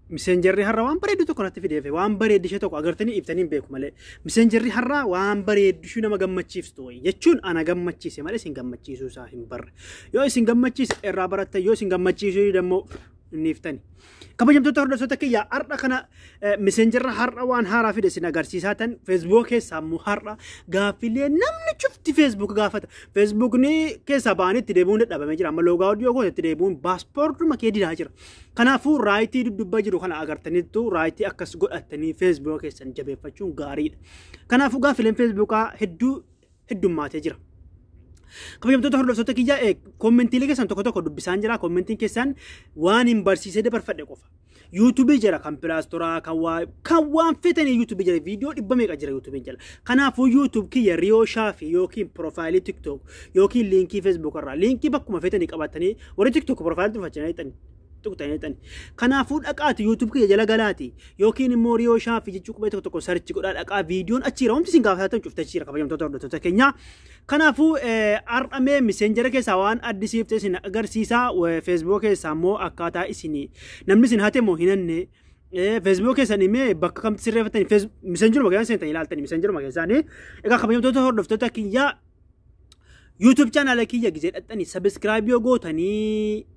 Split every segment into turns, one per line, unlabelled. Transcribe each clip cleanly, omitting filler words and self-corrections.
Miseegerri har'a waan bareedu tokko natti fideef waan bareedu ishee tokko agartanii iftanii beeku malee miseegerri har'a waan bareedu ishee nama gammachiiftu jechuun ana gammachiise malee isin gammachiisuu isaa hin barre yoo isin gammachiise irraa baratta yoo isin gammachiisuu dammoo niiftani kabajamtoota hordoftoota kiyya har'a kana miseegerri har'a waan haaraa fide isin agarsiisaa tan Facebook keessaa immoo har'a gaaffilee namni cufti Facebook gaafata Facebook ni keessaa baanitti deebi'uun dadhabamee jira amma loogaa audio gootetti deebi'uun paaspoortuma kee didaa jira kanaafuu raayitii dubbaa jiru kana agartaniittu raayitii akkas godhatanii Facebook keessan jabeeffachuun gaariidha kanaafuu gaaffileen Facebookaa heddummaatee jira kabajamtoota hordoftoota kiyya kommentiilee keessan tokko dubbisaan jira kommentiin keessan waan hin barsiisee dabarfadhe qofa YouTube jira kan pilaastoraa kan waan fetanii YouTube jira viidiyoo dhibba meeqa jira YouTube jala kanaafuu YouTube kiyya Riyo Shafi yookiin profaayilii TikTok yookiin liinkii Facebook irraa liinkii bakkuma fetanii qabatanii warri TikTok profaayilii tufachanii tuqtanii kanaafuu dhaqaati YouTube kiyya jala galaati yookiin immoo Riyo Shafi jechuu qubee tokko sarchi godhaa dhaqaa viidiyoon achiira wanti isin gaafatan cuftachiira kabajamtoota hordoftoota keenya kanaafuu ar'amee Miseeger keessaa waan addisiiftee isin agarsiisaa Facebook keessaa immoo akkaataa isin namni isin hate moo hinanne Facebook keessan imee bakka kamtti sirreeffatanii Miseeger keessan seentan ilaaltanii Miseeger keessanii egaa kabajamtoota hordoftoota kiyya YouTube channel kiyya gizee dhaxxanii subscribe yoo gootanii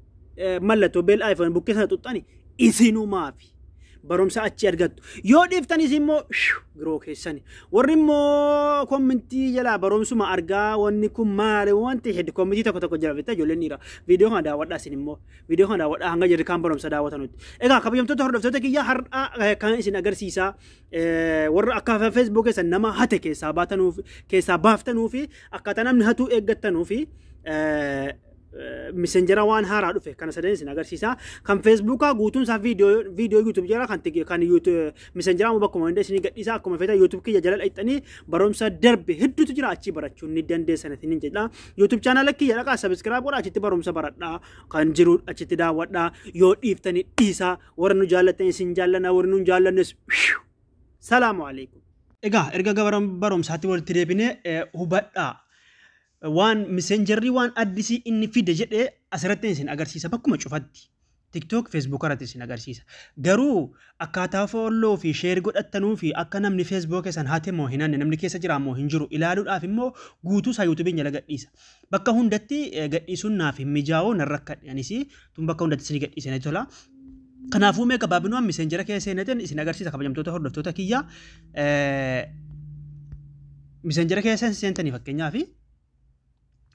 mallatoo bell iPhone bukkee sana tuxxani isinumaaf barumsa achi argattu yoo dhiiftanis immoo giroo keessani warri immoo kommentii jala barumsuma argaa wanni kun maali wanti heddu kommentii tokko jira bitta ijoolleen dhiira viidiyoo kana daawwadhaa isin immoo viidiyoo kana daawwadhaa hanga jirri kan barumsa daawwatanutti egaa kabajamtoota hordoftoota kiyya har'a kan isin agarsiisaa warra akka Facebook keessan nama hate keessaa baaftanuufi akkaataa namni hatuu eeggattanuufi Miseeger waan haaraa dhufe kana sadan isin agarsiisa kan Facebookaa guutuun isaa viidiyoo YouTube jala kan YouTube Miseeger ammoo bakkuma hundee isin gadhiisa akkuma feeta YouTube kiyya jala dhaqxanii barumsa darbe hedduutu jira achi barachuun ni dandeessan isin jedha YouTube channel kiyya dhaqaa subscribe godhaa achitti barumsa baradhaa kan jiru achitti daawwadhaa yoo dhiiftanii dhiisaa warra nu jaallatan isin jaallanna warra nu jaallannes salaamu alaykum egaa erga barumsaatti walitti deebinee hubadhaa waan Miseegerri waan addisii inni fide jedhee asirratti isin agarsiisa bakkuma cufatti TikTok Facebook irratti isin agarsiisa garuu akkaataa follow fi share godhattanuu fi akka namni Facebook keessan hate moo hinanne namni keessa jira moo hin jiru ilaaluudhaaf immoo guutuu isaa YouTube jala gadhiisa bakka hundatti gadhiisuun naaf hin mijaa'u nan rakkadhanis tun bakka hundatti isin gadhiisanii tola kanaafuu mee gabaabinuu Miseeger keessa seenateen isin agarsiisa kabajamtoota hordoftoota kiyya Miseeger keessa seentanii fakkeenyaaf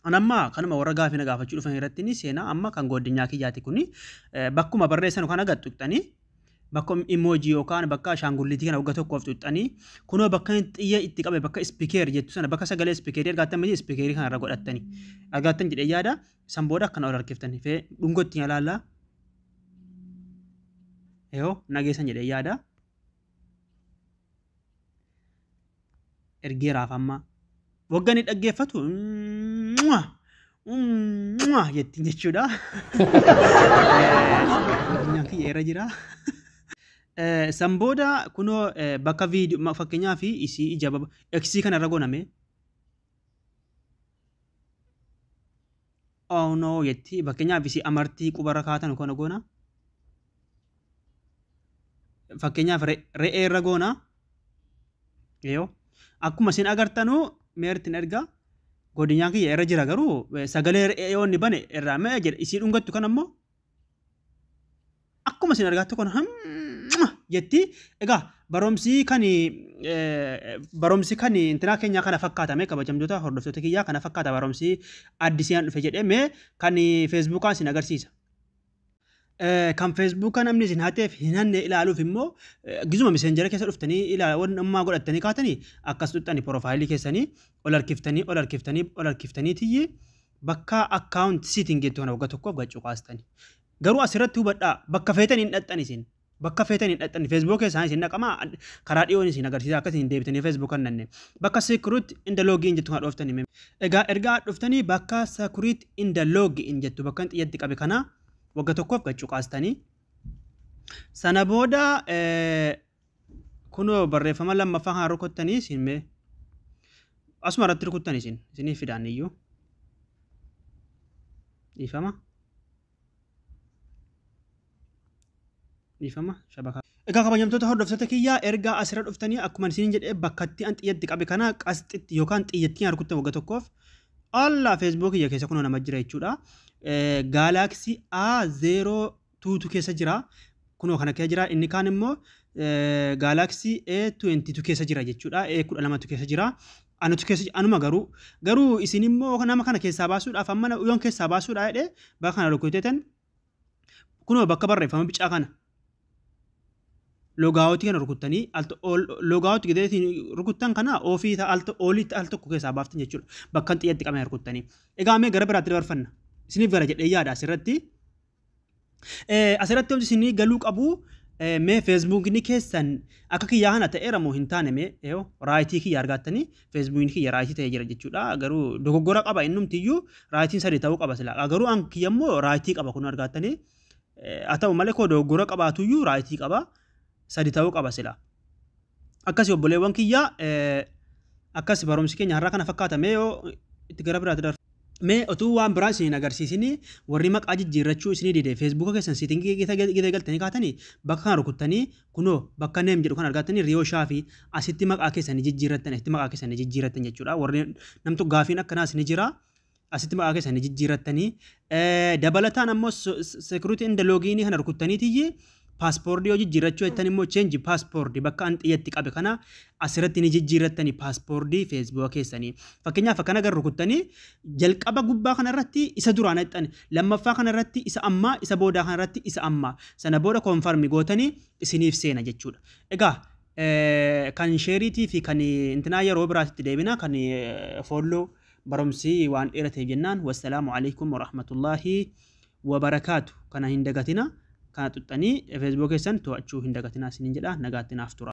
anamma kanuma warra gaafina gaafachuu dhufan irratti ni seena amma kan godinyaa kiyyaati kuni bakkuma barreessan kana gadtuqxanii bakka emoji yookaan bakka shaangulliitii kana wagga tokkoof tuqxanii kunoo bakka xiyya itti qabe bakka speaker jettu sana bakka sagalee speaker argattan miti speaker kana irra godhattanii argattan jedhee yaada san booda akkana ol harkiftanii fe dhungotti ilaallaa yoo nageessan jedhee yaada ergeeraaf amma waggani dhaggeeffatu jettiin jechuudha kiyya irra jira san booda kunoo bakka viidiyoo fakkeenyaa fi isii ija eksii kana irra gooname oh no jetti fakkeenyaaf isii amartii qubarra kaatan kana goona fakkeenyaaf re'ee irra goona yoo akkuma isin agartanuu meertin erga godinyaa kiyya irra jira garuu sagalee re'eewwan bane irraa mee jedha isii dhungattu kan ammoo akkuma isin argattu kana jetti egaa barumsi kan intinaa keenyaa kana fakkaatame kabajamtoota hordoftoota kiyyaa kana fakkaata barumsi addisiyaan dhufe jedhee mee kan Facebookaan isin agarsiisa kan Facebook namni isin hateef hinanne ilaaluuf immoo gizuma Miseeger keessa dhuftanii ilaaluun ammaa godhattanii kaatanii akkas tuxxanii profaayilii keessanii ol harkiftanii tiyyi bakka account setting jettu kana wagga tokkoof gaccuu kaastanii garuu asirratti hubadhaa bakka feetanii hin dhaxxan isin bakka feetanii hin dhaxxan Facebook keessaa isin naqamaa karaa dhiyoon isin agarsiisa akka isin deebitanii Facebook kan nanne bakka secret in the login jettu kana dhuftanii egaa ergaa dhuftanii bakka secret in the login jettu bakka xiyyatti qabe kana wagga tokkoof gaccuu kaastanii sana booda kunoo barreeffama lammaffaa haa rukuttanii isin mee asuma irratti rukuttanii isinii fidaan iyyuu dhiifama Nifama shabaka. Egaa kabajamtoota hordoftoota kiyyaa ergaa asirra dhuftanii akkuma isin jedhee bakkatti an xiyyatti qabe kana qasxitti yookaan xiyyattiin harkutti wagga tokkoof alla Facebook kiyya keessa kunoo nama jira jechuudha. Galaxy A02 keessa jira. Kunoo kana keessa jira. Inni kaan immoo Galaxy A22 keessa jira jechuudha. A12 keessa jira. Anutu keessa anuma garuu isin immoo nama kana keessaa baasuudhaaf amma yoon keessaa baasuudhaa jedhee bakka kana rukuteetan kunoo bakka barreeffama bicaa kana logaawutii kana rukuttanii logaawutii gideetiin rukuttan kana ofii olitti al tokko keessaa baaftan jechuudha. Bakka xiyyatti qabee rukuttanii. Egaa mee gara biraatti dabarfanna. Isiniif gara jedhee yaada asirratti. Asirratti wanti isinii galuu qabu mee Facebook ni keessan akka kiyyaa kana ta'eera moo hin taane mee raayitii kiyya argattanii Facebook ni kiyya raayitii ta'ee jira jechuudha. Garuu dogoggora qaba innumtiyyuu raayitiin sadii ta'uu qaba sila. Garuu an kiyya immoo raayitii qaba kun argattanii. Haa ta'u malee koo dogoggora qabaatuyyuu raayitii qaba. Sadii ta'uu qaba sila. Akkasii obboleewwan kiyyaa akkasii barumsi keenya har'a kana fakkaata mee yoo itti gara biraatti darba. Mee otuu waan biraa isin agarsiisanii warri maqaa jijjiirrachuu isin dide Facebook keessan siitingii gita galtanii kaatanii bakka kana rukuttanii kunoo bakka neem jedhu kan argattanii Riyo Shafi asitti maqaa keessanii jijjiirrattan jechuudha. Warri namtu gaafiin akkanaa isin jira. Asitti maqaa keessanii jijjiirrattanii dabalataan ammoo security and login kana rukuttaniitii passport yoo jijjiirrachuu jettan immoo change passport bakka an xiyyatti qabe kana asirratti ni jijjiirrattanii passport Facebook keessanii. Fakkeenyaaf akkana agar rukuttanii jalqaba gubbaa kana irratti isa duraan hexxan lammaffaa kana irratti isa ammaa isa boodaa kana irratti isa ammaa sana booda confirm gootanii isiniif seena jechuudha. Egaa kan shareetii fi kan intinaa yeroo biraatti deebina kan follow barumsi waan dheeratee jennaan wassalaamu alaykum warahmatullahi wabarakaatu kana hin dagatina kana tuttanii Facebook keessan to'achuu hin dagatinaa isiniin jedha nagaatti naaf tura.